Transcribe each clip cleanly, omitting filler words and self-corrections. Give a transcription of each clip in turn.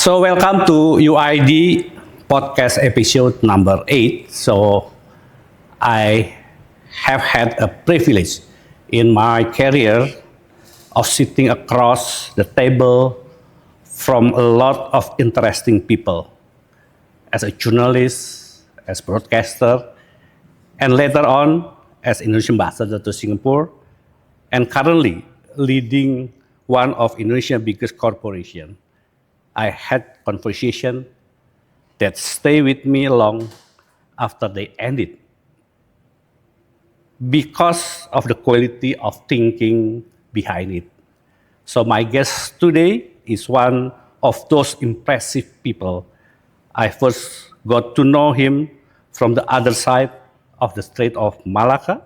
So welcome to UID Podcast episode number 8. So I have had a privilege in my career of sitting across the table from a lot of interesting people as a journalist, as broadcaster, and later on as Indonesian ambassador to Singapore, and currently leading one of Indonesia's biggest corporations. I had conversations that stay with me long after they ended because of the quality of thinking behind it. So my guest today is one of those impressive people. I first got to know him from the other side of the Strait of Malacca.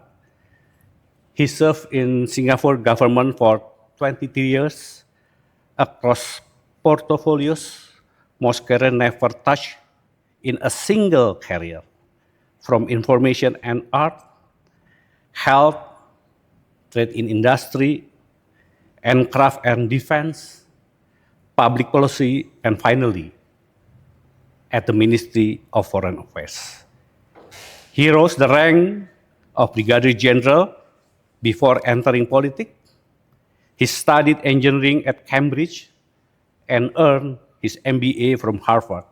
He served in Singapore government for 23 years across portfolios most career never touched in a single career, from information and art, health, trade in industry, and craft and defense, public policy, and finally, at the Ministry of Foreign Affairs. He rose the rank of Brigadier General before entering politics. He studied engineering at Cambridge and earned his MBA from Harvard.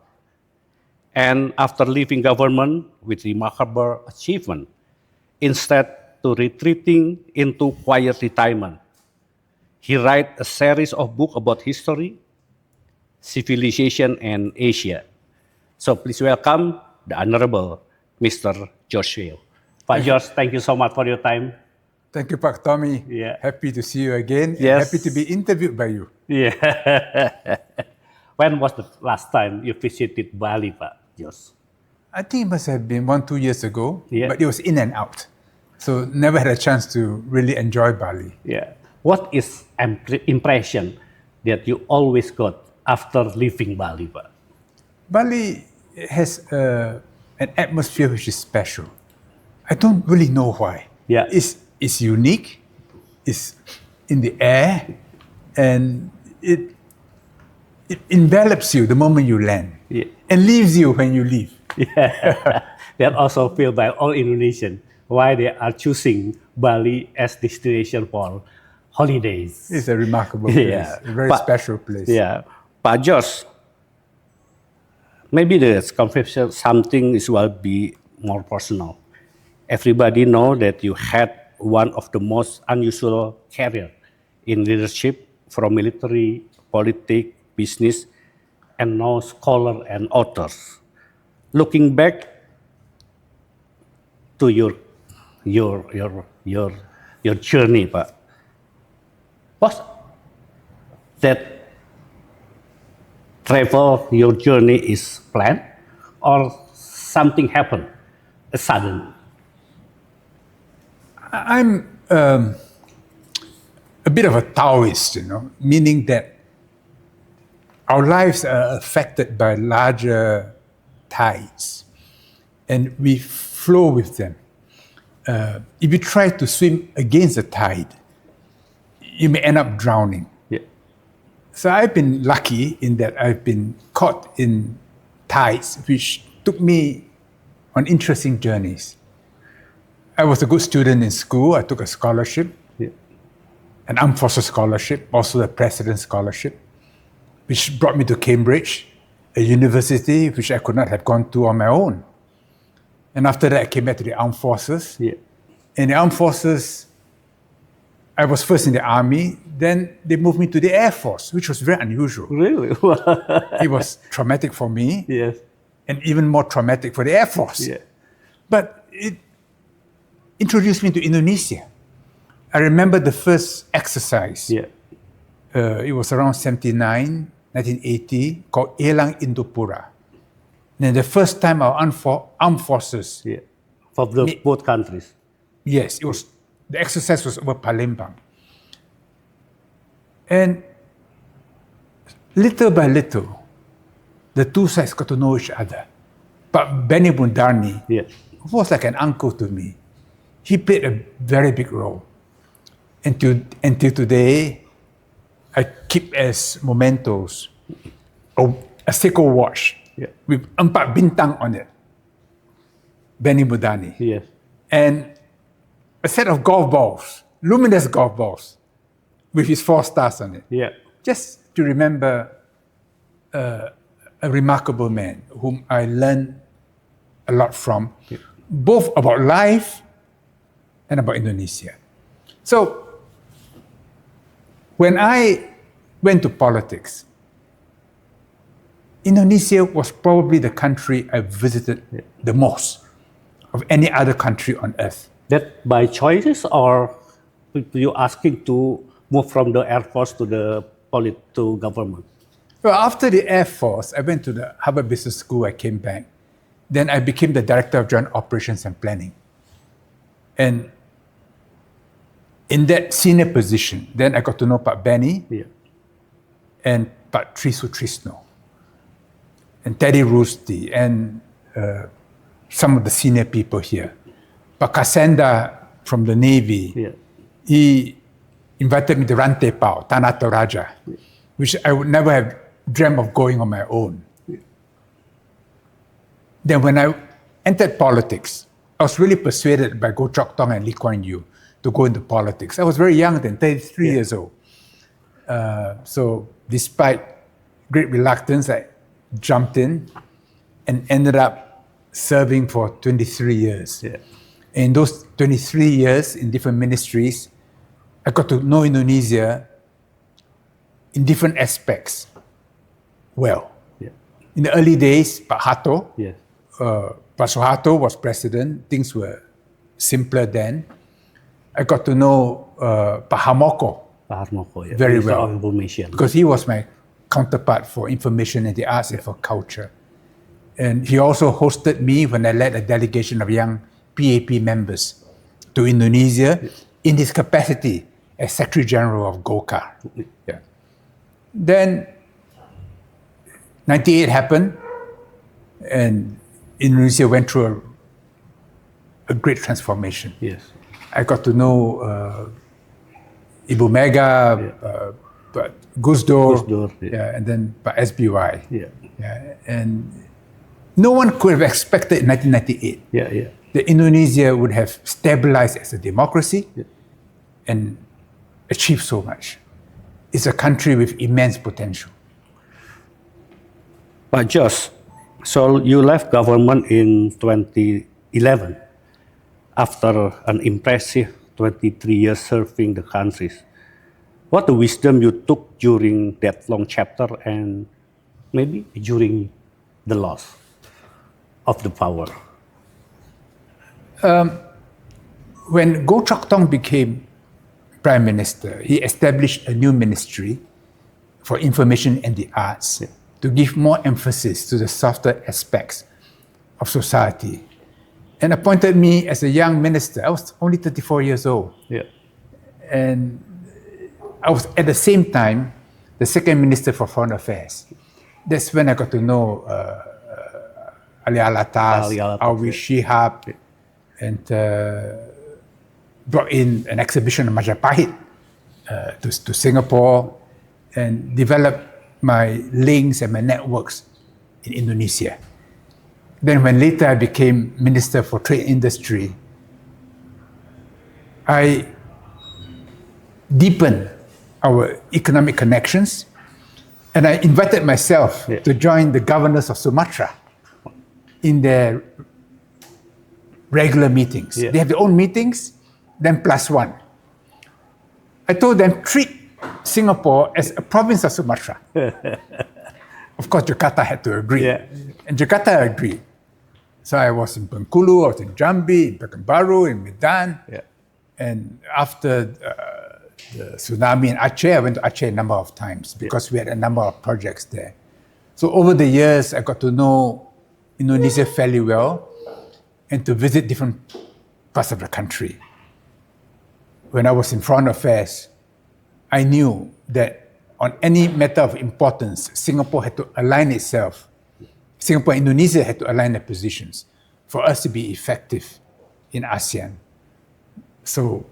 And after leaving government with remarkable achievement, instead to retreating into quiet retirement, he wrote a series of books about history, civilization, and Asia. So please welcome the Honourable Mr. George Yeo. Pak George, thank you so much for your time. Thank you, Pak Tommy. Yeah. Happy to see you again. Yes. Happy to be interviewed by you. Yeah. When was the last time you visited Bali, Pak George? I think it must have been 1-2 years ago, Yeah. but it was in and out. So never had a chance to really enjoy Bali. Yeah. What is impression that you always got after leaving Bali, Pak? Bali has an atmosphere which is special. I don't really know why. Yeah. It's unique, it's in the air, and it envelops you the moment you land, Yeah. and leaves you when you leave. Yeah. That also feel by all Indonesians why they are choosing Bali as destination for holidays. It's a remarkable place, Yeah. a very But- special place. Yeah. Pak George, maybe the conversation something is will be more personal. Everybody know that you had one of the most unusual career in leadership, from military, politics, business, and now scholar and authors. Looking back to your journey, Pak, was that your journey is planned, or something happened sudden? I'm a bit of a Taoist, meaning that our lives are affected by larger tides, and we flow with them. If you try to swim against the tide, you may end up drowning. Yeah. So I've been lucky in that I've been caught in tides which took me on interesting journeys. I was a good student in school. I took a scholarship, Yeah. an armed forces scholarship, also a president's scholarship, which brought me to Cambridge, a university which I could not have gone to on my own. And after that, I came back to the armed forces. Yeah. In the armed forces, I was first in the army, then they moved me to the Air Force, which was very unusual. Really? It was traumatic for me, Yes. and even more traumatic for the Air Force. Yeah. But it introduced me to Indonesia. I remember the first exercise. Yeah. It was around 1980, called Elang Indopura. Then the first time our armed forces, Yeah. For both countries. yes, the exercise was over Palembang. And little by little, the two sides got to know each other. But Benny Bundarni Yeah. was like an uncle to me. He played a very big role. Until today, I keep as mementos a Seiko watch with 4 bintang on it, Benny Mudani, Yes. and a set of golf balls, luminous golf balls, with his 4 stars on it. Yeah. Just to remember a remarkable man whom I learned a lot from, both about life and about Indonesia. So, when I went to politics, Indonesia was probably the country I visited the most of any other country on earth. That by choices, or you asking to move from the Air Force to the to government? Well, after the Air Force, I went to the Harvard Business School, I came back. Then I became the Director of Joint Operations and Planning. And in that senior position, then I got to know Pak Benny and Pak Tri Sutrisno and Teddy Rusty and some of the senior people here. Pak Kasenda from the Navy, he invited me to Rantepao, Tanah Toraja, which I would never have dreamt of going on my own. Then when I entered politics, I was really persuaded by Goh Chok Tong and Lee Kuan Yew to go into politics. I was very young then, 33 years old. So despite great reluctance, I jumped in and ended up serving for 23 years. In those 23 years in different ministries, I got to know Indonesia in different aspects well. In the early days, Pak Hato, Pak Suharto was president. Things were simpler then. I got to know Pak Harmoko very well because he was my counterpart for information and the arts and for culture. And he also hosted me when I led a delegation of young PAP members to Indonesia in his capacity as Secretary General of Golkar. Then 98 happened and Indonesia went through a great transformation. I got to know Ibu Mega, Gus Dur, and then SBY. And no one could have expected in 1998 that Indonesia would have stabilized as a democracy and achieved so much. It's a country with immense potential. But Josh, so you left government in 2011 after an impressive 23 years serving the countries. What the wisdom you took during that long chapter and maybe during the loss of the power? When Goh Chok Tong became Prime Minister, he established a new ministry for information and the arts to give more emphasis to the softer aspects of society, and appointed me as a young minister. I was only 34 years old. And I was at the same time the second minister for foreign affairs. That's when I got to know Ali Alatas, Alwi Shihab, and brought in an exhibition of Majapahit to Singapore and developed my links and my networks in Indonesia. Then when later I became Minister for Trade Industry, I deepened our economic connections and I invited myself to join the governors of Sumatra in their regular meetings. They have their own meetings, then plus one. I told them, treat Singapore as a province of Sumatra. Of course, Jakarta had to agree. And Jakarta agreed. So I was in Bengkulu, I was in Jambi, in Pekanbaru, in Medan. And after the tsunami in Aceh, I went to Aceh a number of times because we had a number of projects there. So over the years, I got to know Indonesia fairly well and to visit different parts of the country. When I was in Foreign Affairs, I knew that on any matter of importance, Singapore had to align itself. Singapore and Indonesia had to align their positions for us to be effective in ASEAN. So,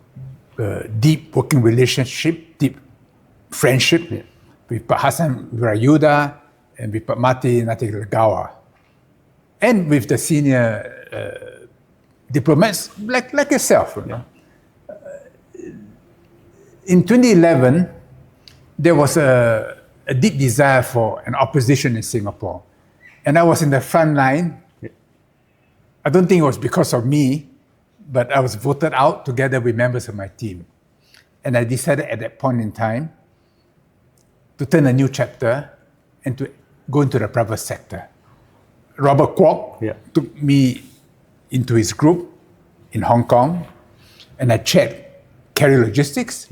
deep working relationship, deep friendship with Pak Hassan Wirayuda and with Pak Mati Natilegawa, and with the senior diplomats like yourself. In 2011, there was a deep desire for an opposition in Singapore. And I was in the front line. I don't think it was because of me, but I was voted out together with members of my team. And I decided at that point in time to turn a new chapter and to go into the private sector. Robert Kwok took me into his group in Hong Kong, and I chaired Carrier Logistics.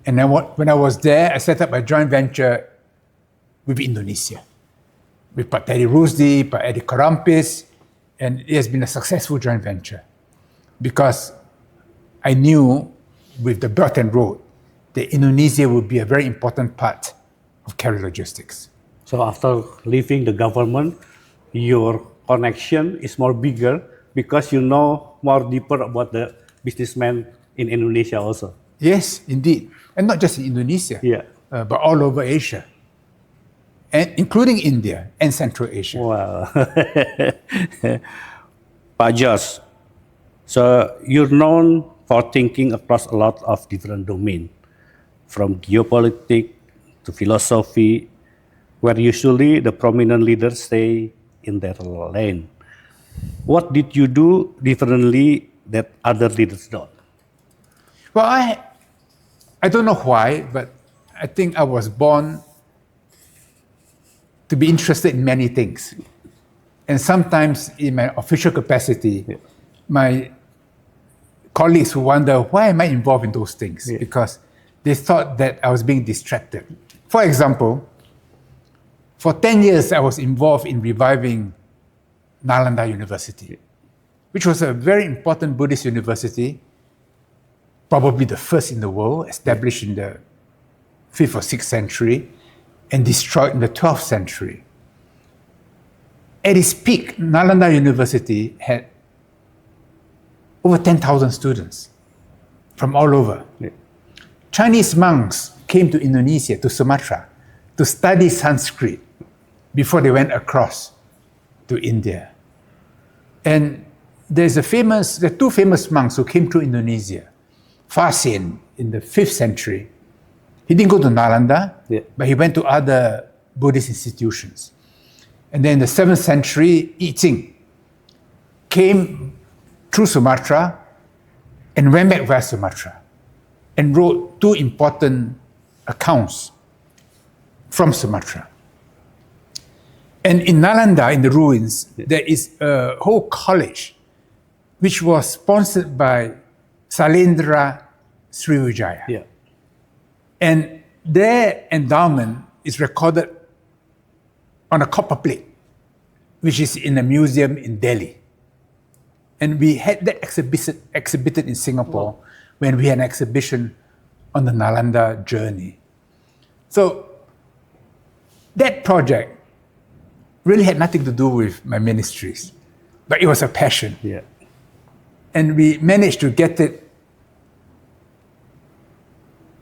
And then when I was there, I set up a joint venture with Indonesia, with Pak Teddy Rusdi, Pak Eddie Karampis, and it has been a successful joint venture because I knew with the Belt and Road that Indonesia would be a very important part of Carrier Logistics. So after leaving the government, your connection is more bigger because you know more deeper about the businessmen in Indonesia also. Yes, indeed. And not just in Indonesia, but all over Asia, and including India and Central Asia. Wow. Pak George, so you're known for thinking across a lot of different domains, from geopolitics to philosophy, where usually the prominent leaders stay in their lane. What did you do differently that other leaders don't? Well, I don't know why, but I think I was born to be interested in many things. And sometimes in my official capacity, my colleagues would wonder, why am I involved in those things? Because they thought that I was being distracted. For example, for 10 years, I was involved in reviving Nalanda University, which was a very important Buddhist university, probably the first in the world, established in the 5th or 6th century and destroyed in the 12th century. At its peak, Nalanda University had over 10,000 students from all over. Chinese monks came to Indonesia, to Sumatra, to study Sanskrit before they went across to India. And there are two famous monks who came to Indonesia. Fasin in the 5th century. He didn't go to Nalanda, but he went to other Buddhist institutions. And then in the 7th century, I Ching came through Sumatra and went back via Sumatra and wrote two important accounts from Sumatra. And in Nalanda, in the ruins, there is a whole college which was sponsored by Salendra Sriwijaya. And their endowment is recorded on a copper plate, which is in a museum in Delhi. And we had that exhibited in Singapore when we had an exhibition on the Nalanda journey. So that project really had nothing to do with my ministries, but it was a passion. And we managed to get it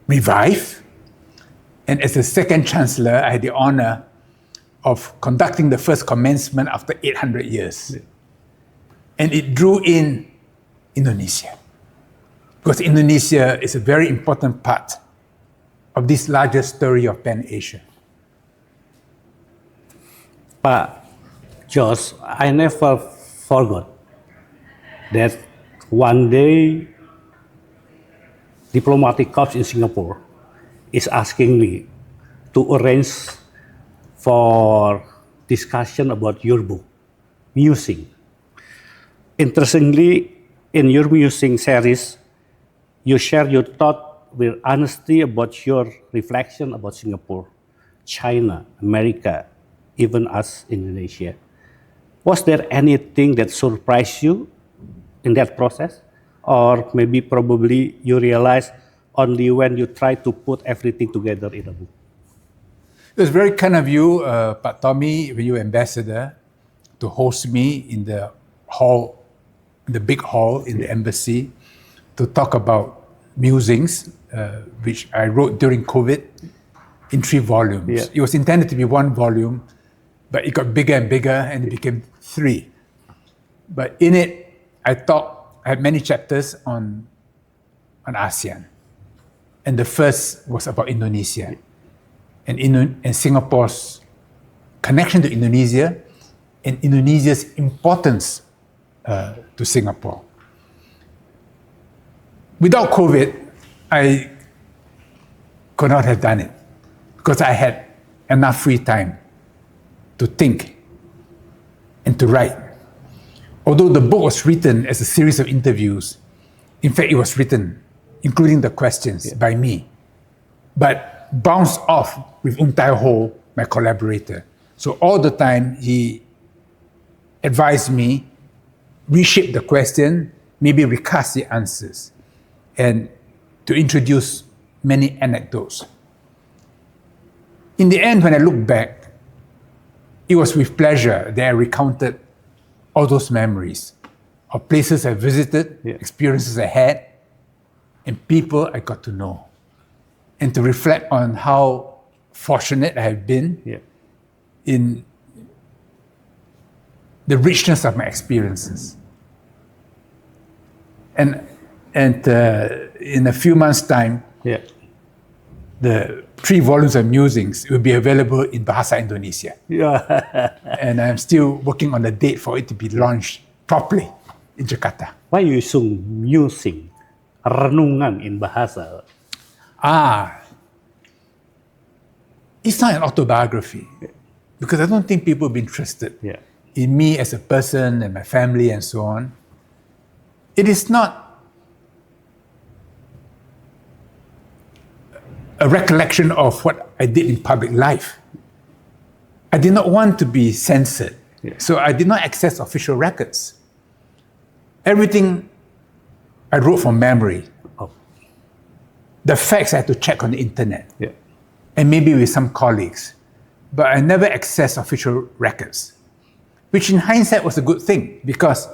revived. And as the second chancellor, I had the honor of conducting the first commencement after 800 years. And it drew in Indonesia, because Indonesia is a very important part of this larger story of Pan-Asia. Pak George, I never forgot that one day diplomatic corps in Singapore is asking me to arrange for discussion about your book, Musing. Interestingly, in your Musing series, you share your thought with honesty about your reflection about Singapore, China, America, even us, Indonesia. Was there anything that surprised you in that process? Or maybe probably you realized only when you try to put everything together in a book? It was very kind of you, Pak Tommy, when you were ambassador, to host me in the hall, the big hall in the embassy, to talk about musings, which I wrote during COVID in 3 volumes. It was intended to be 1 volume, But it got bigger and bigger, and it became 3. But in it, I had many chapters on ASEAN. And the first was about Indonesia and Singapore's connection to Indonesia and Indonesia's importance to Singapore. Without COVID, I could not have done it because I had enough free time to think and to write. Although the book was written as a series of interviews, in fact, it was written, including the questions, by me, but bounced off with Tai Ho, my collaborator. So all the time, he advised me, reshape the question, maybe recast the answers, and to introduce many anecdotes. In the end, when I look back, it was with pleasure that I recounted all those memories of places I visited, experiences I had, and people I got to know. And to reflect on how fortunate I have been in the richness of my experiences. And in a few months' time, the 3 volumes of musings will be available in Bahasa Indonesia. And I'm still working on the date for it to be launched properly in Jakarta. Why you sung musing, renungan in bahasa? It's not an autobiography because I don't think people will be interested in me as a person and my family and so on. It is not a recollection of what I did in public life. I did not want to be censored, so I did not access official records. Everything I wrote from memory. The facts I had to check on the internet, and maybe with some colleagues, but I never accessed official records, which in hindsight was a good thing because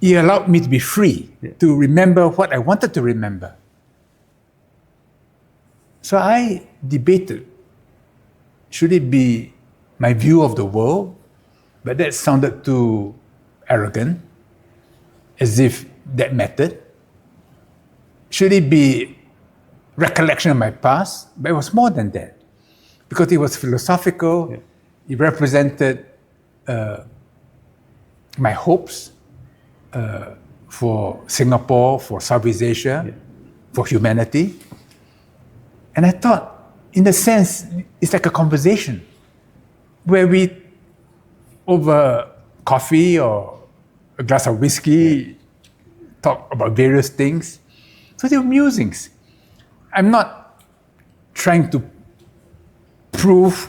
it allowed me to be free to remember what I wanted to remember. So I debated, should it be my view of the world? But that sounded too arrogant, as if that mattered. Should it be recollection of my past? But it was more than that, because it was philosophical. It represented my hopes for Singapore, for Southeast Asia, for humanity. And I thought, in a sense, it's like a conversation where we, over coffee or a glass of whiskey, talk about various things. So they were musings. I'm not trying to prove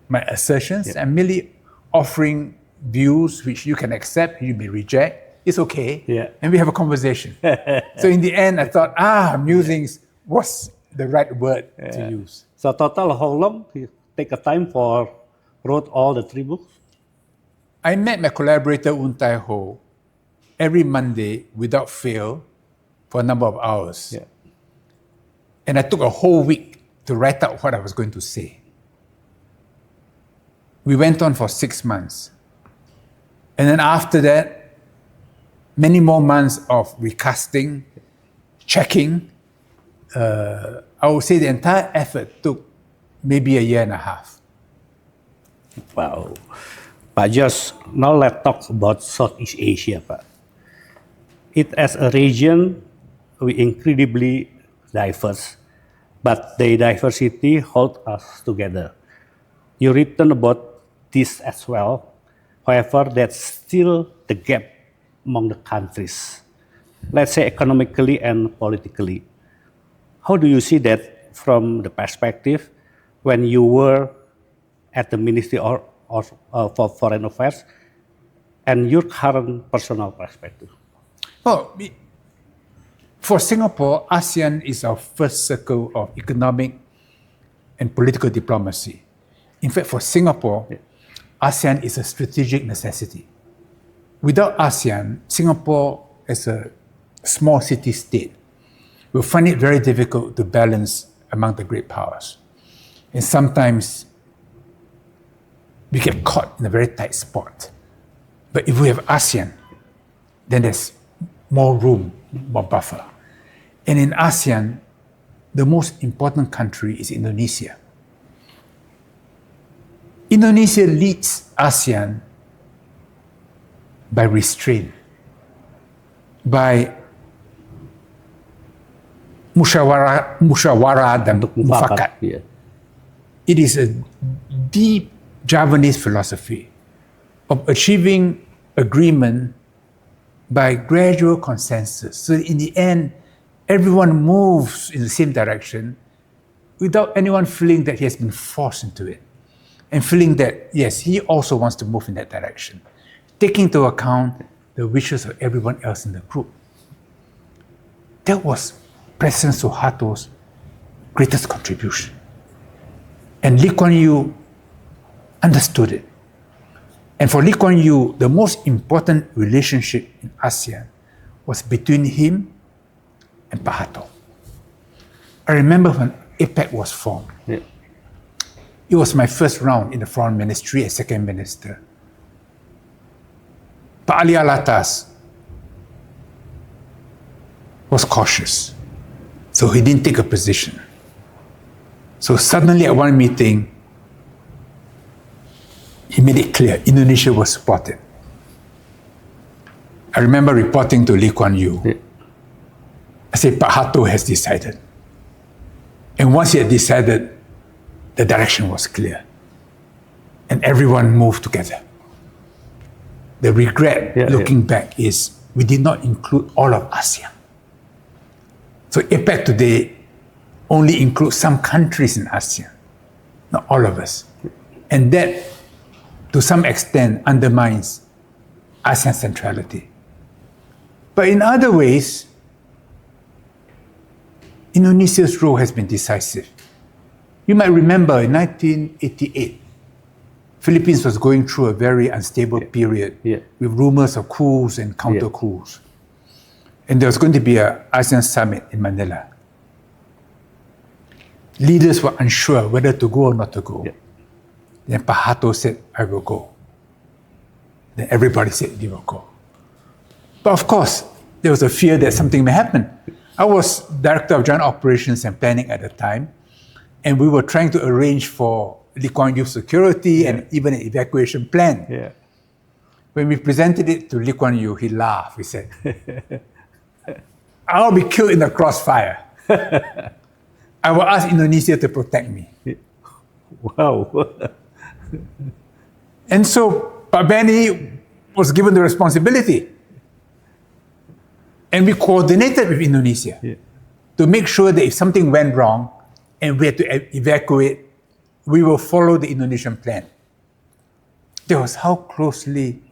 my assertions. I'm merely offering views which you can accept, you may reject. It's okay. And we have a conversation. So in the end, I thought, musings was the right word to use. So total, how long you take a time for wrote all the 3 books? I met my collaborator Tai Ho every Monday without fail for a number of hours. And I took a whole week to write out what I was going to say. We went on for 6 months. And then after that, many more months of recasting, checking. I would say the entire effort took maybe a year and a half. Wow. But just now let's talk about Southeast Asia, Pak. It as a region, we incredibly diverse, but the diversity holds us together. You written about this as well. However, that's still the gap among the countries, let's say economically and politically. How do you see that from the perspective when you were at the Ministry for Foreign Affairs and your current personal perspective? Well, for Singapore, ASEAN is our first circle of economic and political diplomacy. In fact, for Singapore, ASEAN is a strategic necessity. Without ASEAN, Singapore as a small city-state will find it very difficult to balance among the great powers. And sometimes we get caught in a very tight spot. But if we have ASEAN, then there's more room, more buffer. And in ASEAN, the most important country is Indonesia. Indonesia leads ASEAN by restraint, by musyawarah dan mufakat. Yeah. It is a deep Javanese philosophy of achieving agreement by gradual consensus. So in the end, everyone moves in the same direction without anyone feeling that he has been forced into it. And feeling that, yes, he also wants to move in that direction, taking into account the wishes of everyone else in the group. That was President Suharto's greatest contribution. And Lee Kuan Yew understood it. And for Lee Kuan Yew, the most important relationship in ASEAN was between him and Pak Harto. I remember when APEC was formed. Yeah. It was my first round in the foreign ministry as second minister. Pak Ali Alatas was cautious, so he didn't take a position. So suddenly at one meeting, he made it clear Indonesia was supported. I remember reporting to Lee Kuan Yew. Yeah. I said, Pak Harto has decided. And once he had decided, the direction was clear. And everyone moved together. The regret looking back is we did not include all of ASEAN. So APEC today only includes some countries in ASEAN, not all of us. And that, to some extent, undermines ASEAN centrality. But in other ways, Indonesia's role has been decisive. You might remember in 1988, Philippines was going through a very unstable period with rumors of coups and counter-coups. And there was going to be an ASEAN summit in Manila. Leaders were unsure whether to go or not to go. Then Pak Harto said, I will go. Then everybody said they will go. But of course, there was a fear that something may happen. I was Director of Joint Operations and Planning at the time, and we were trying to arrange for Lee Kuan Yew's security and even an evacuation plan. Yeah. When we presented it to Lee Kuan Yew, he laughed. He said, I'll be killed in the crossfire. I will ask Indonesia to protect me. Wow. And so Pak Benny was given the responsibility. And we coordinated with Indonesia to make sure that if something went wrong and we had to evacuate, we will follow the Indonesian plan. That was how closely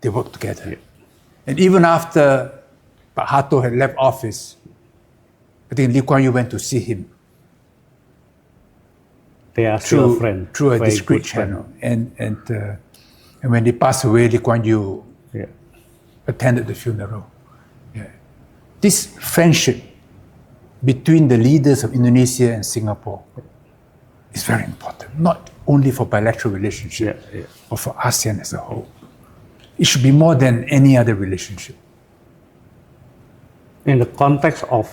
they worked together. And even after Pak Harto had left office, I think Lee Kuan Yew went to see him. They are still a friend. Through a Very discreet good friend. channel. And when they passed away, Lee Kuan Yew attended the funeral. This friendship between the leaders of Indonesia and Singapore is very important, not only for bilateral relationship, but for ASEAN as a whole. It should be more than any other relationship. In the context of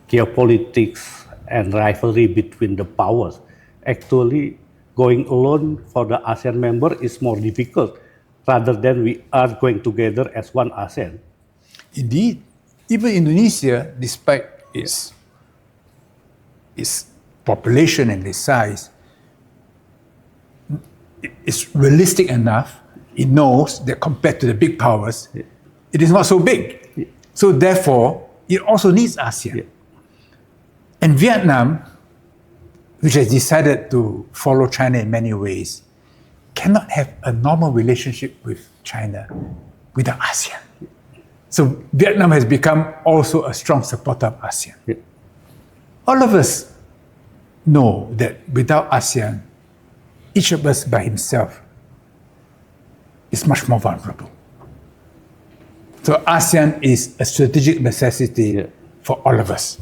geopolitics and rivalry between the powers, actually going alone for the ASEAN member is more difficult rather than we are going together as one ASEAN. Indeed, even Indonesia, despite its population and its size, is realistic enough. It knows that compared to the big powers, it is not so big. So therefore, it also needs ASEAN. And Vietnam, which has decided to follow China in many ways, cannot have a normal relationship with China without ASEAN. So Vietnam has become also a strong supporter of ASEAN. All of us know that without ASEAN, each of us by himself is much more vulnerable. So ASEAN is a strategic necessity for all of us.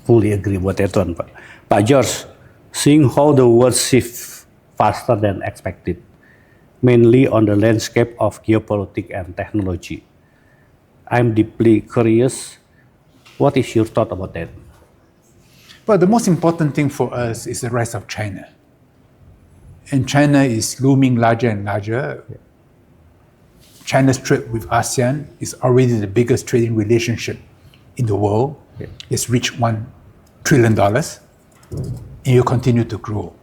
Fully agree with that one, Pak. Pak George, seeing how the world shifts faster than expected, mainly on the landscape of geopolitics and technology. I'm deeply curious, what is your thought about that? Well, the most important thing for us is the rise of China. And China is looming larger and larger. China's trade with ASEAN is already the biggest trading relationship in the world. It's reached $1 trillion and will continue to grow.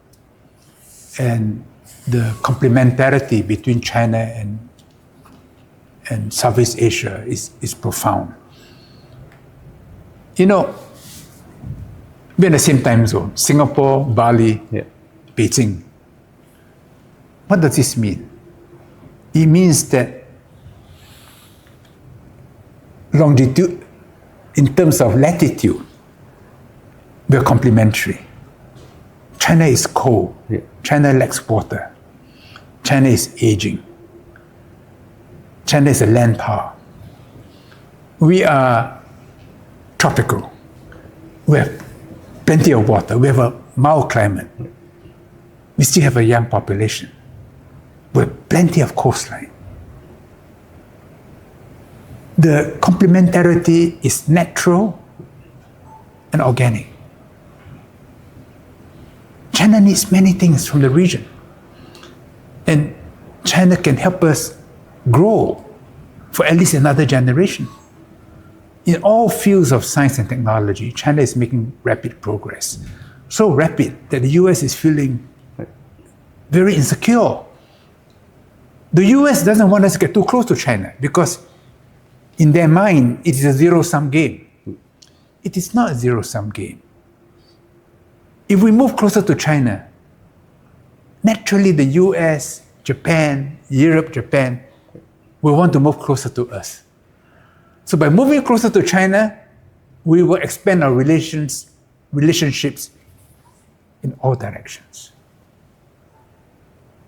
And the complementarity between China and Southeast Asia is profound. You know, we're in the same time zone, Singapore, Bali, Beijing. What does this mean? It means that longitude, in terms of latitude, we're complementary. China is cold. China lacks water. China is aging. China is a land power. We are tropical. We have plenty of water. We have a mild climate. We still have a young population. We have plenty of coastline. The complementarity is natural and organic. China needs many things from the region. And China can help us grow for at least another generation. In all fields of science and technology, China is making rapid progress. So rapid that the US is feeling very insecure. The US doesn't want us to get too close to China because in their mind, it is a zero-sum game. It is not a zero-sum game. If we move closer to China, naturally the US, Japan, Europe, Japan will want to move closer to us. So by moving closer to China, we will expand our relationships in all directions.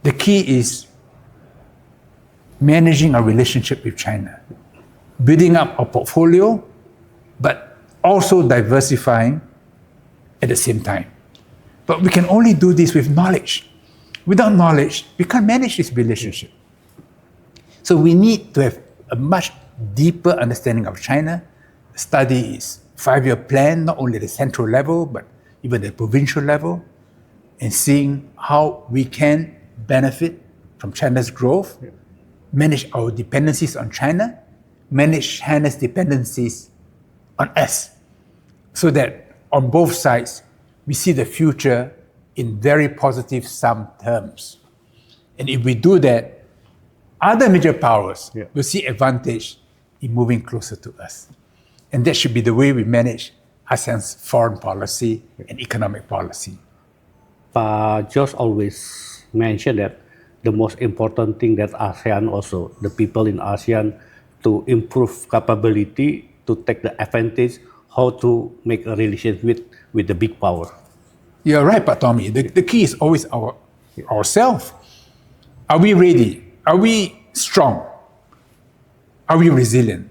The key is managing our relationship with China, building up our portfolio, but also diversifying at the same time. But we can only do this with knowledge. Without knowledge, we can't manage this relationship. So we need to have a much deeper understanding of China. Study its 5-year plan, not only at the central level, but even at the provincial level, and seeing how we can benefit from China's growth, manage our dependencies on China, manage China's dependencies on us, so that on both sides, we see the future in very positive sum terms. And if we do that, other major powers will see advantage in moving closer to us. And that should be the way we manage ASEAN's foreign policy and economic policy. George always mentioned that the most important thing that ASEAN also, the people in ASEAN, to improve capability, to take the advantage, how to make a relation with the big power. You're right, Pak Tommy. The key is always ourselves. Are we ready? Are we strong? Are we resilient?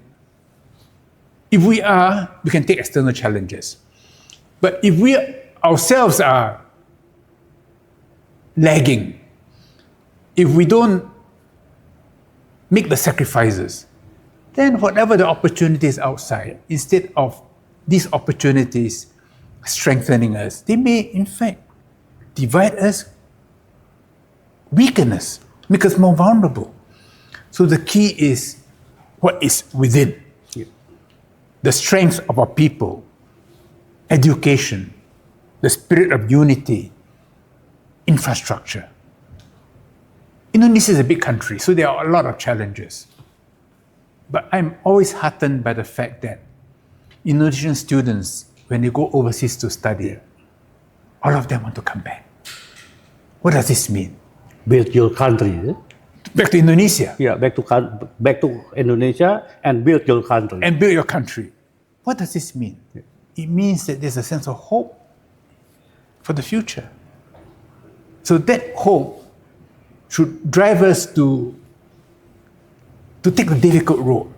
If we are, we can take external challenges. But if we ourselves are lagging, if we don't make the sacrifices, then whatever the opportunities outside, instead of these opportunities strengthening us, they may in fact divide us, weaken us, make us more vulnerable. So the key is what is within. The strength of our people, education, the spirit of unity, infrastructure. Indonesia is a big country, so there are a lot of challenges. But I'm always heartened by the fact that Indonesian students, when they go overseas to study, all of them want to come back. What does this mean? Build your country. Back to Indonesia. Yeah, back to Indonesia and build your country. And build your country. What does this mean? It means that there's a sense of hope for the future. So that hope should drive us to take the difficult road,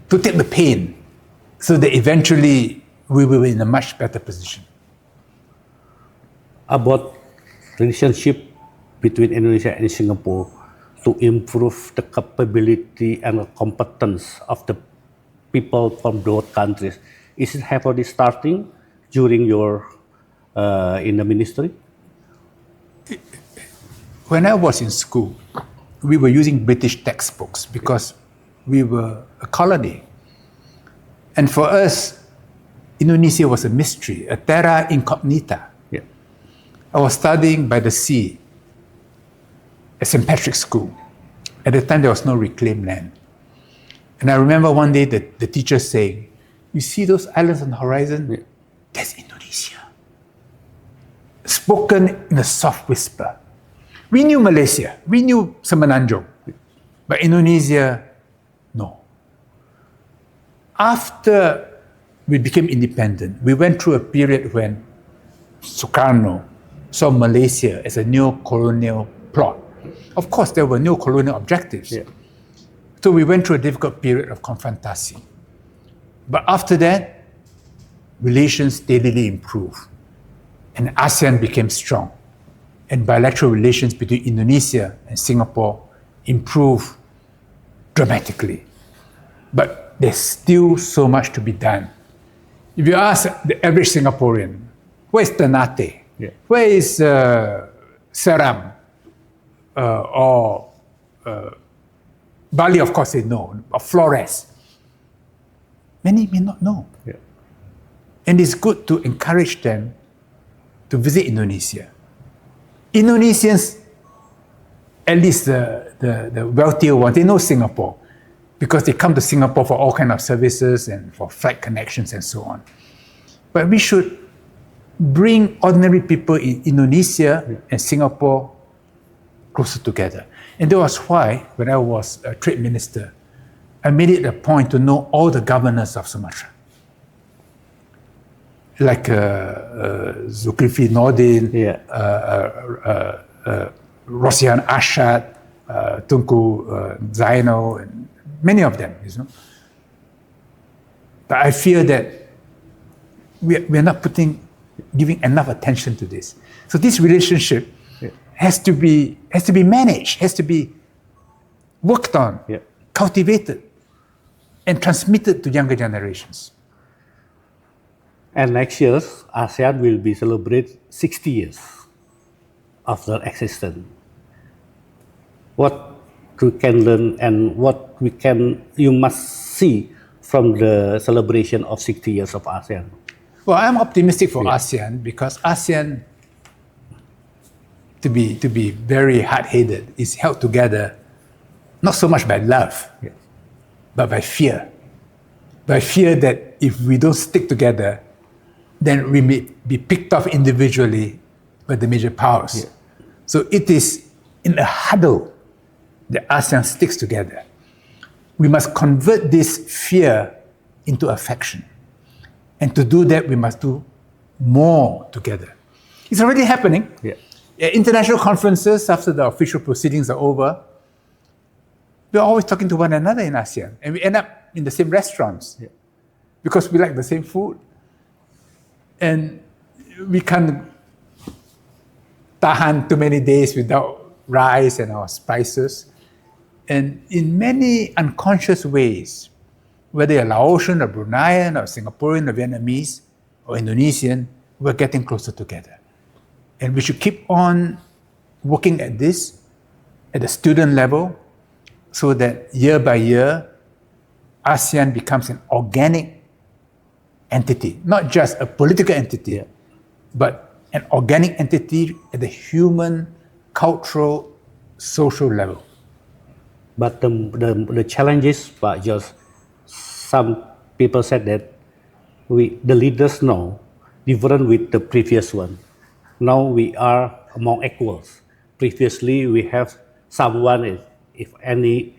to take the pain, so that eventually we will be in a much better position. About relationship between Indonesia and Singapore to improve the capability and the competence of the people from both countries? Is it already starting during your in the ministry? When I was in school, we were using British textbooks because we were a colony. And for us, Indonesia was a mystery, a terra incognita. Yeah. I was studying by the sea at St. Patrick's School. At the time, there was no reclaimed land. And I remember one day the teacher saying, "You see those islands on the horizon? Yeah. That's Indonesia." Spoken in a soft whisper. We knew Malaysia, we knew Semenanjung, but Indonesia, no. After we became independent, we went through a period when Sukarno saw Malaysia as a neo-colonial plot. Of course, there were no colonial objectives. Yeah. So we went through a difficult period of confrontation. But after that, relations steadily improved, and ASEAN became strong. And bilateral relations between Indonesia and Singapore improved dramatically. But there's still so much to be done. If you ask the average Singaporean, where's Ternate? Yeah. Where is Seram? Or Bali, of course, they know, or Flores. Many may not know. Yeah. And it's good to encourage them to visit Indonesia. Indonesians, at least the wealthier ones, they know Singapore because they come to Singapore for all kinds of services and for flight connections and so on. But we should bring ordinary people in Indonesia and Singapore closer together. And that was why, when I was a trade minister, I made it a point to know all the governors of Sumatra. Like Zulkifli Nordin, Rosyan Ashad, Tunku Zaino, and many of them. You know? But I fear that we're not giving enough attention to this. So this relationship has to be managed, has to be worked on, cultivated, and transmitted to younger generations. And next year, ASEAN will be celebrate 60 years of their existence. What we can learn and what you must see from the celebration of 60 years of ASEAN? Well, I'm optimistic for ASEAN because ASEAN, to be very hard-headed, is held together not so much by love, but by fear. By fear that if we don't stick together, then we may be picked off individually by the major powers. So it is in a huddle that ASEAN sticks together. We must convert this fear into affection. And to do that, we must do more together. It's already happening. At international conferences, after the official proceedings are over, we're always talking to one another in ASEAN. And we end up in the same restaurants because we like the same food. And we can't tahan too many days without rice and our spices. And in many unconscious ways, whether you're Laotian or Bruneian or Singaporean or Vietnamese or Indonesian, we're getting closer together. And we should keep on working at this at the student level so that year by year, ASEAN becomes an organic entity, not just a political entity, but an organic entity at the human, cultural, social level. But the challenges, but just some people said that the leaders know different with the previous one. Now we are among equals. Previously we have someone, if any,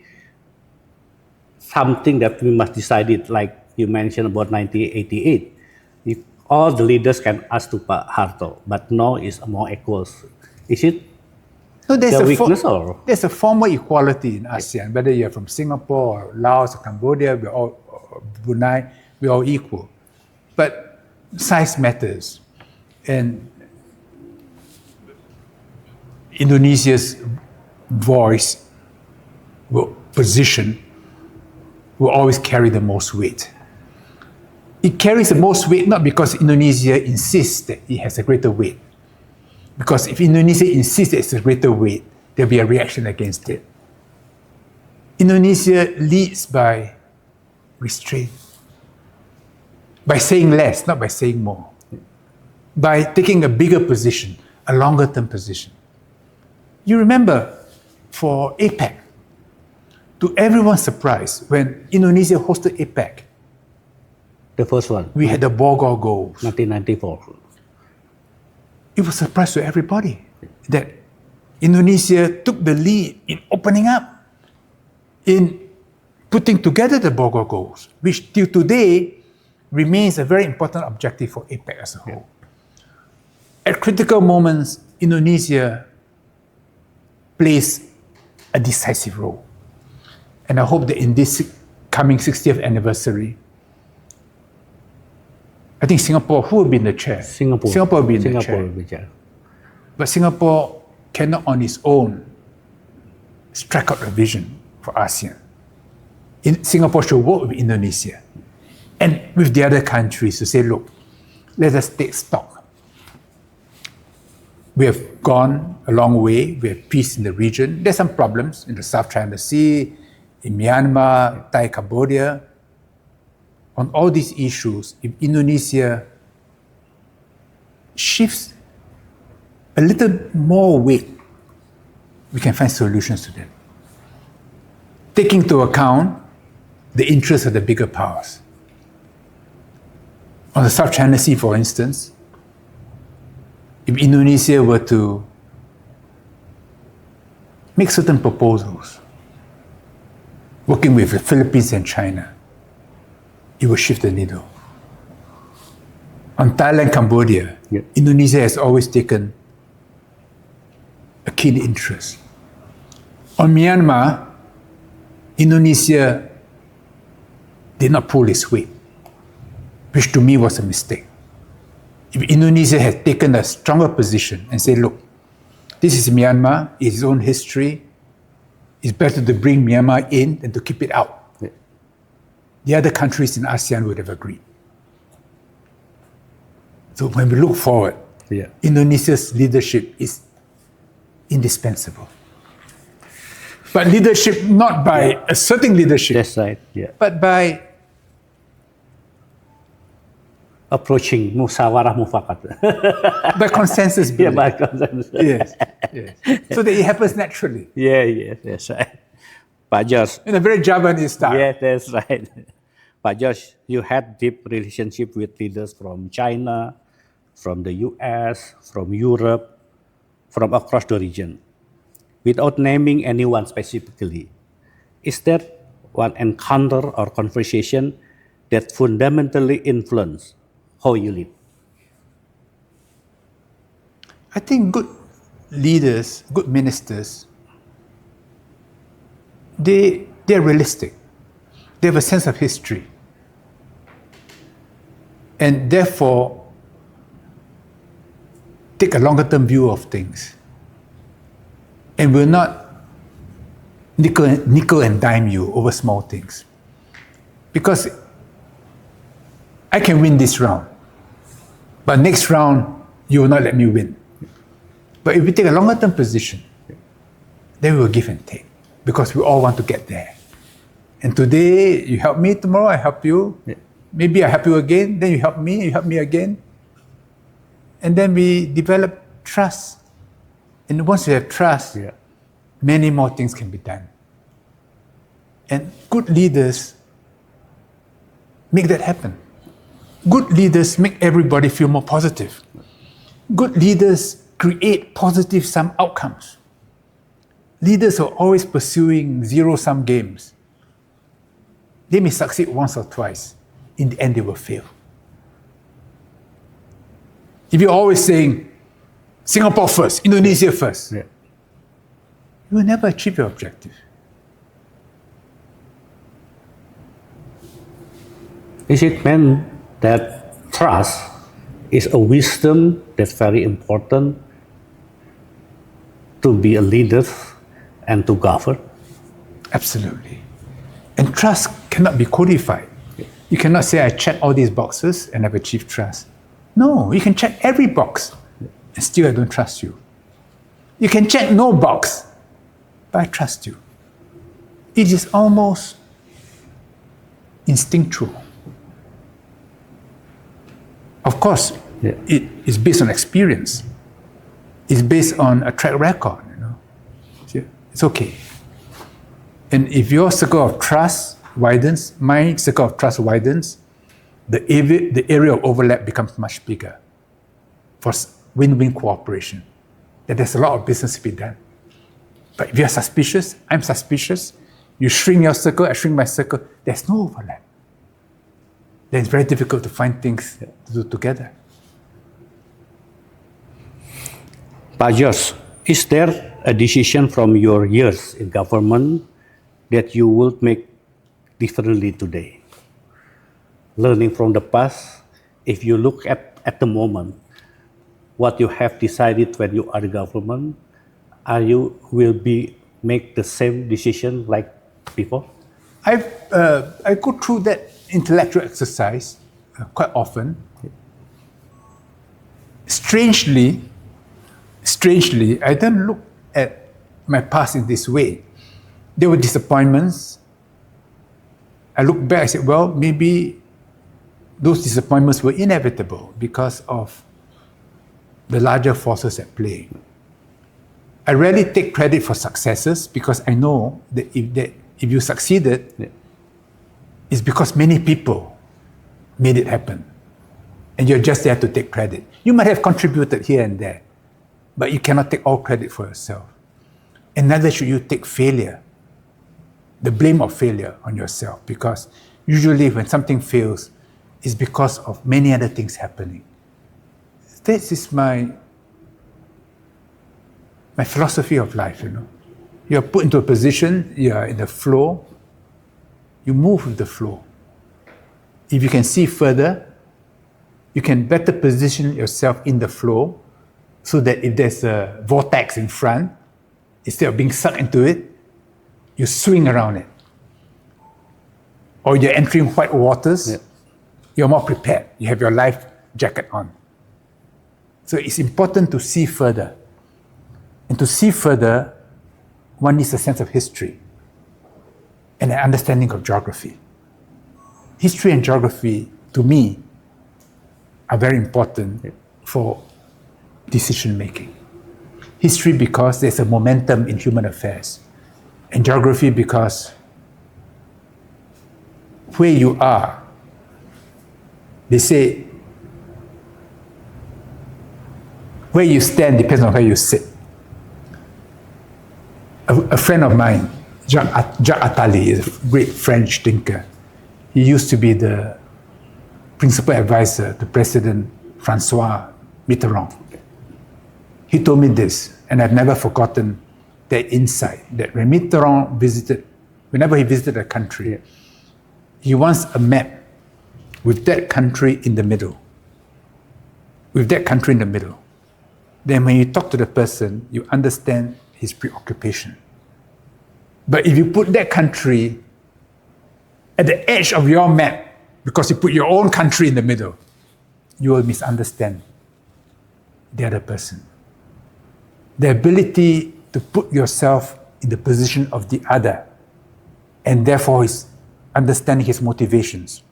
something that we must decide it, like you mentioned about 1988. If all the leaders can ask to Pak Harto, but now it's among equals. Is it the weakness or? There's a formal equality in ASEAN, whether you're from Singapore or Laos or Cambodia, or Brunei, we're all equal. But size matters. And Indonesia's voice, position, will always carry the most weight. It carries the most weight not because Indonesia insists that it has a greater weight. Because if Indonesia insists that it's a greater weight, there'll be a reaction against it. Indonesia leads by restraint, by saying less, not by saying more, by taking a bigger position, a longer term position. You remember for APEC, to everyone's surprise, when Indonesia hosted APEC, The first one, we had the Bogor goals. 1994. It was a surprise to everybody that Indonesia took the lead in opening up, in putting together the Bogor goals, which till today remains a very important objective for APEC as a whole. At critical moments, Indonesia plays a decisive role. And I hope that in this coming 60th anniversary, I think Singapore, who will be in the chair? Singapore will be in the chair. But Singapore cannot on its own strike out a vision for ASEAN. Singapore should work with Indonesia and with the other countries to say, look, let us take stock. We have gone a long way. We have peace in the region. There's some problems in the South China Sea, in Myanmar, Thai, Cambodia. On all these issues, if Indonesia shifts a little more weight, we can find solutions to them. Taking into account the interests of the bigger powers. On the South China Sea, for instance, if Indonesia were to make certain proposals, working with the Philippines and China, it will shift the needle. On Thailand, Cambodia, Indonesia has always taken a keen interest. On Myanmar, Indonesia did not pull its weight, which to me was a mistake. If Indonesia had taken a stronger position and said, look, this is Myanmar, its own history, it's better to bring Myanmar in than to keep it out. The other countries in ASEAN would have agreed. So when we look forward, Indonesia's leadership is indispensable. But leadership not by asserting leadership, That's right. but by Approaching musyawarah mufakat. by consensus building. By consensus. Yes. So that it happens naturally. Yes, that's right. Pak George. In a very Javanese style. Yes, that's right. Pak George, you had deep relationship with leaders from China, from the US, from Europe, from across the region. Without naming anyone specifically, is there one encounter or conversation that fundamentally influenced how you live? I think good leaders, good ministers, they're realistic. They have a sense of history. And therefore, take a longer term view of things. And will not nickel and dime you over small things. Because I can win this round, but next round, you will not let me win. But if we take a longer term position, then we will give and take, because we all want to get there. And today, you help me, tomorrow I help you. Maybe I help you again, then you help me again. And then we develop trust. And once you have trust, many more things can be done. And good leaders make that happen. Good leaders make everybody feel more positive. Good leaders create positive sum outcomes. Leaders are always pursuing zero-sum games. They may succeed once or twice. In the end, they will fail. If you're always saying, Singapore first, Indonesia first, you will never achieve your objective. Is it meant that trust is a wisdom that's very important to be a leader and to govern? Absolutely. And trust cannot be codified. You cannot say, I check all these boxes and I've achieved trust. No, you can check every box and still I don't trust you. You can check no box, but I trust you. It is almost instinctual. Of course, it is based on experience. It's based on a track record. It's okay. And if your circle of trust widens, my circle of trust widens, the area of overlap becomes much bigger for win-win cooperation. That there's a lot of business to be done. But if you're suspicious, I'm suspicious, you shrink your circle, I shrink my circle, there's no overlap. Then it's very difficult to find things to do together. Pak George, is there a decision from your years in government that you would make differently today? Learning from the past, if you look at the moment, what you have decided when you are the government, will make the same decision like before? I go through that intellectual exercise quite often. Strangely, I don't look at my past in this way. There were disappointments. I look back, I said, well, maybe those disappointments were inevitable because of the larger forces at play. I rarely take credit for successes because I know that if you succeeded, it's because many people made it happen. And you're just there to take credit. You might have contributed here and there, but you cannot take all credit for yourself. And neither should you take failure, the blame of failure on yourself, because usually when something fails, it's because of many other things happening. This is my philosophy of life, You're put into a position, you are in the flow, you move with the flow. If you can see further, you can better position yourself in the flow so that if there's a vortex in front, instead of being sucked into it, you swing around it. Or you're entering white waters, you're more prepared. You have your life jacket on. So it's important to see further. And to see further, one needs a sense of history and an understanding of geography. History and geography, to me, are very important for decision making. History because there's a momentum in human affairs, and geography because where you are, they say, where you stand depends on where you sit. A friend of mine, Jacques Attali, is a great French thinker. He used to be the principal advisor to President François Mitterrand. He told me this, and I've never forgotten that insight, that when Mitterrand whenever he visited a country, he wants a map with that country in the middle. Then when you talk to the person, you understand his preoccupation. But if you put that country at the edge of your map, because you put your own country in the middle, you will misunderstand the other person. The ability to put yourself in the position of the other, and therefore understanding his motivations,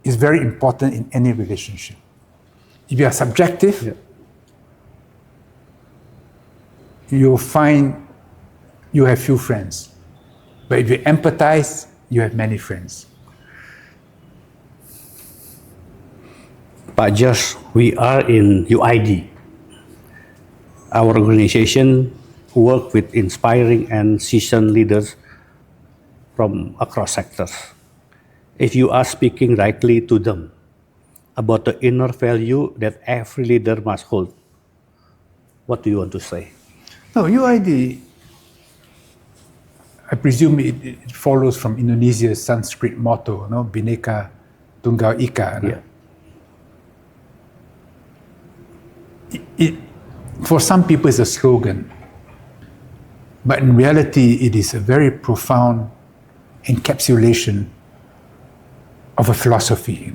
is very important in any relationship. If you are subjective, you'll find you have few friends. But if you empathize, you have many friends. Pak George, we are in UID. Our organization works with inspiring and seasoned leaders from across sectors. If you are speaking rightly to them about the inner value that every leader must hold, what do you want to say? No, UID, I presume it follows from Indonesia's Sanskrit motto, Bhinneka Tunggal Ika. For some people, it's a slogan. But in reality, it is a very profound encapsulation of a philosophy,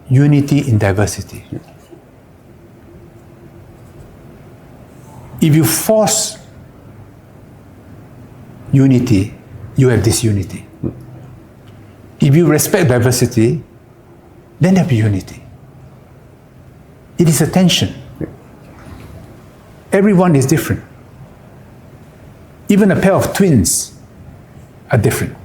unity in diversity. If you force unity, you have disunity. If you respect diversity, then there'll be unity. It is a tension. Everyone is different. Even a pair of twins are different.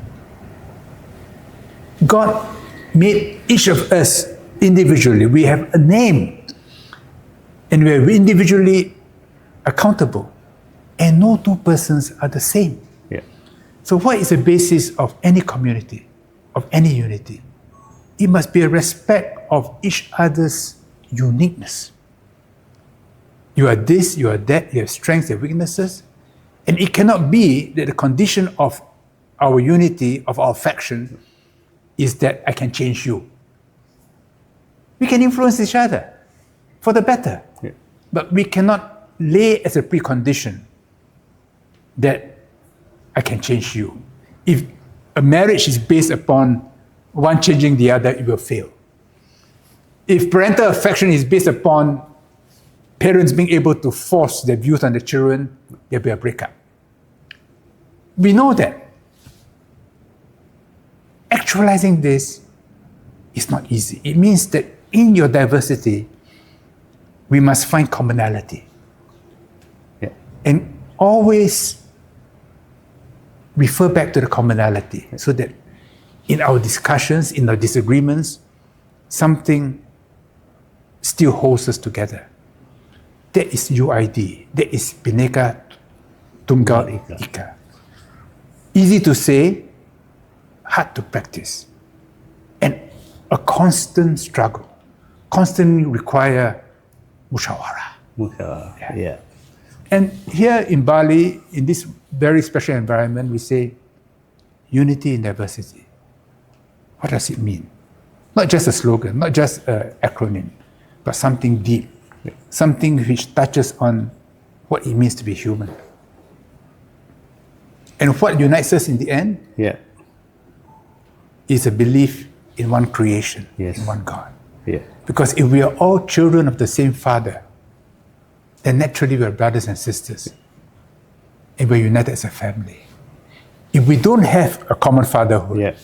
God made each of us individually. We have a name, and we are individually accountable. And no two persons are the same. Yeah. So what is the basis of any community, of any unity? It must be a respect of each other's uniqueness. You are this, you are that, you have strengths and weaknesses. And it cannot be that the condition of our unity, of our faction, is that I can change you. We can influence each other for the better. Yeah. But we cannot lay as a precondition that I can change you. If a marriage is based upon one changing the other, it will fail. If parental affection is based upon parents being able to force their views on the children, there'll be a breakup. We know that. Actualizing this is not easy. It means that in your diversity, we must find commonality. Yeah. And always refer back to the commonality so that in our discussions, in our disagreements, something still holds us together. That is UID. That is Bhinneka Tunggal Ika. Easy to say, hard to practice. And a constant struggle. Constantly require musyawara. Yeah. And here in Bali, in this very special environment, we say unity in diversity. What does it mean? Not just a slogan, not just an acronym, but something deep, something which touches on what it means to be human. And what unites us in the end is a belief in one creation, in one God. Yeah. Because if we are all children of the same Father, then naturally we are brothers and sisters. And we're united as a family. If we don't have a common fatherhood,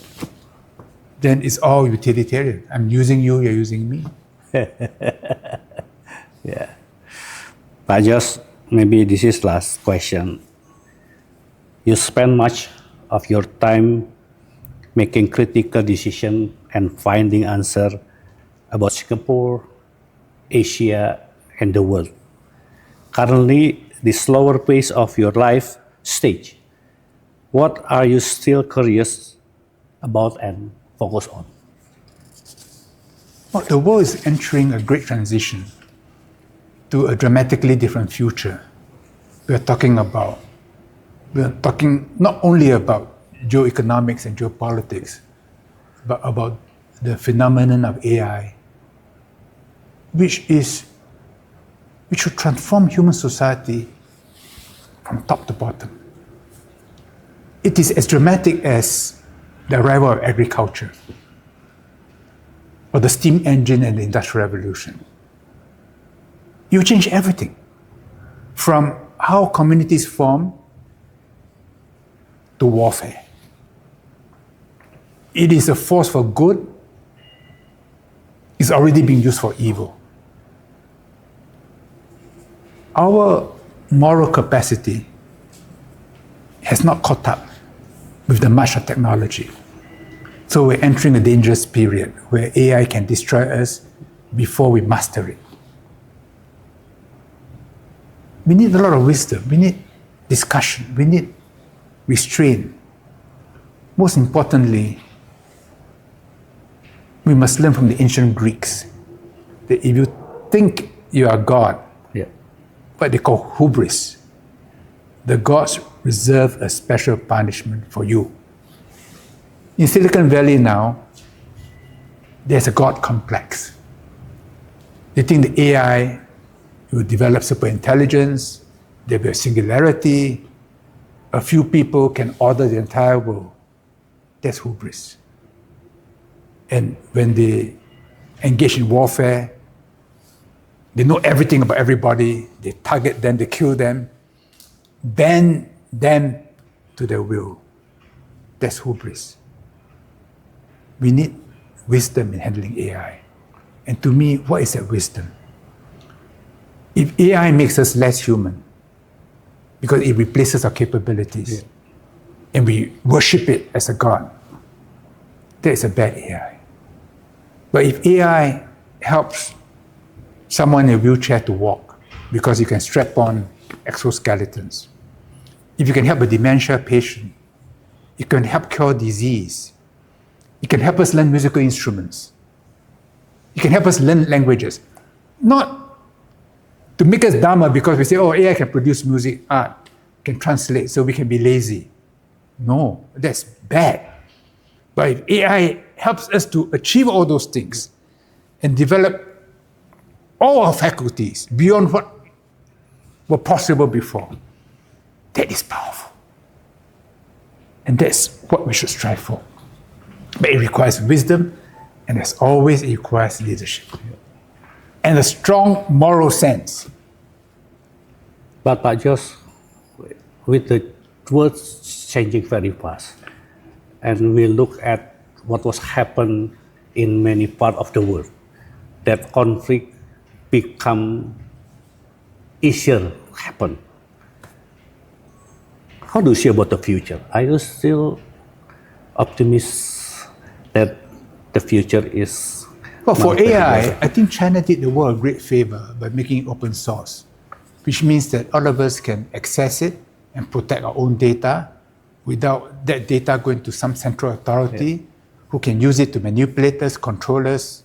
then it's all utilitarian. I'm using you, you're using me. Yeah. But just maybe this is last question. You spend much of your time making critical decisions and finding answers about Singapore, Asia, and the world. Currently, the slower pace of your life stage, what are you still curious about and focus on? Well, the world is entering a great transition to a dramatically different future. We are talking not only about geoeconomics and geopolitics, but about the phenomenon of AI, which should transform human society from top to bottom. It is as dramatic as the arrival of agriculture, or the steam engine and the Industrial Revolution. You change everything, from how communities form to warfare. It is a force for good. It's already being used for evil. Our moral capacity has not caught up with the march of technology. So we're entering a dangerous period where AI can destroy us before we master it. We need a lot of wisdom. We need discussion. We need restraint. Most importantly, we must learn from the ancient Greeks that if you think you are God, what they call hubris, the gods reserve a special punishment for you. In Silicon Valley now, there's a God complex. They think the AI will develop superintelligence, There'll be a singularity. A few people can order the entire world. That's hubris. And when they engage in warfare, they know everything about everybody. They target them, they kill them, bend them to their will. That's hubris. We need wisdom in handling AI. And to me, what is that wisdom? If AI makes us less human, because it replaces our capabilities, and we worship it as a god, that is a bad AI. But if AI helps someone in a wheelchair to walk, because you can strap on exoskeletons, if you can help a dementia patient, it can help cure disease, it can help us learn musical instruments, it can help us learn languages, not to make us dumber because we say, oh, AI can produce music, art, can translate, so we can be lazy. No, that's bad. But if AI helps us to achieve all those things and develop all our faculties beyond what were possible before, that is powerful. And that's what we should strive for. But it requires wisdom, and as always, it requires leadership. And a strong moral sense. But just with the world changing very fast, and we look at what was happened in many parts of the world, that conflict become easier happen. How do you see about the future? Are you still optimistic that the future is? Well, for AI, I think China did the world a great favor by making it open source, which means that all of us can access it and protect our own data without that data going to some central authority who can use it to manipulate us, control us,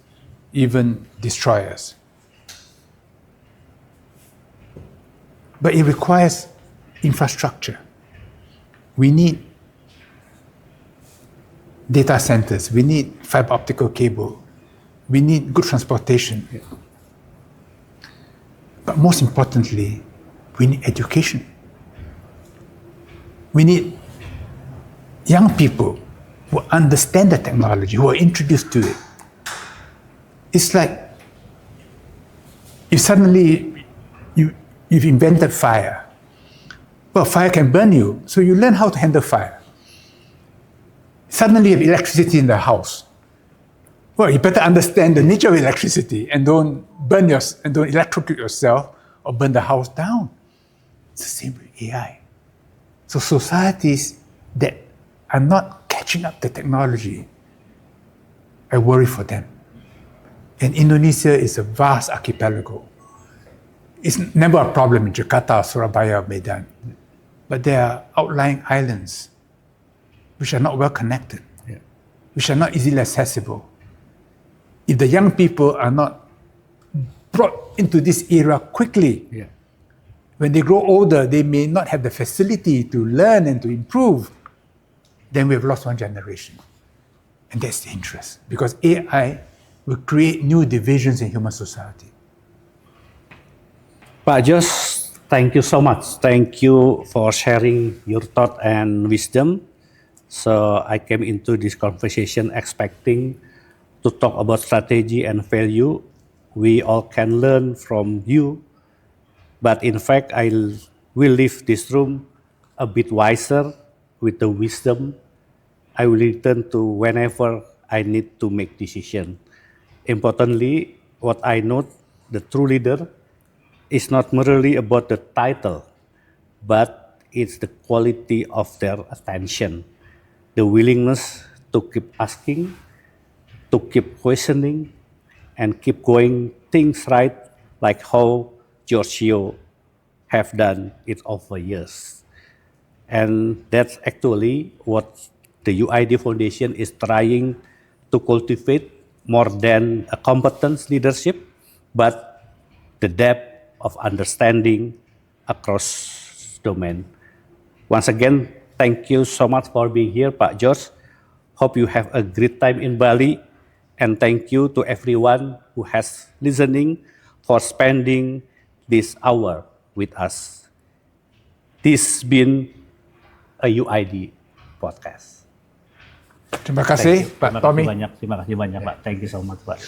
even destroy us. But it requires infrastructure. We need data centers, we need fiber optical cable, we need good transportation. But most importantly, we need education. We need young people who understand the technology, who are introduced to it. It's like if suddenly you've invented fire. Well, fire can burn you, so you learn how to handle fire. Suddenly you have electricity in the house. Well, you better understand the nature of electricity and don't electrocute yourself or burn the house down. It's the same with AI. So societies that are not catching up the technology, I worry for them. And Indonesia is a vast archipelago. It's never a problem in Jakarta, Surabaya, or Medan. But there are outlying islands which are not well connected, which are not easily accessible. If the young people are not brought into this era quickly, when they grow older, they may not have the facility to learn and to improve. Then we have lost one generation. And that's dangerous because AI will create new divisions in human society. Pak Jos, thank you so much. Thank you for sharing your thought and wisdom. So I came into this conversation expecting to talk about strategy and value. We all can learn from you. But in fact, I will leave this room a bit wiser with the wisdom. I will return to whenever I need to make decision. Importantly, what I note, the true leader is not merely about the title, but it's the quality of their attention, the willingness to keep asking, to keep questioning, and keep going things right, like how George Yeo have done it over years. And that's actually what the UID Foundation is trying to cultivate, more than a competence leadership, but the depth of understanding across domain. Once again, thank you so much for being here, Pak George. Hope you have a great time in Bali. And thank you to everyone who has listening for spending this hour with us. this been a UID podcast. Terima kasih Pak Terima Tommy. kasih banyak Pak. Thank you so much Pak.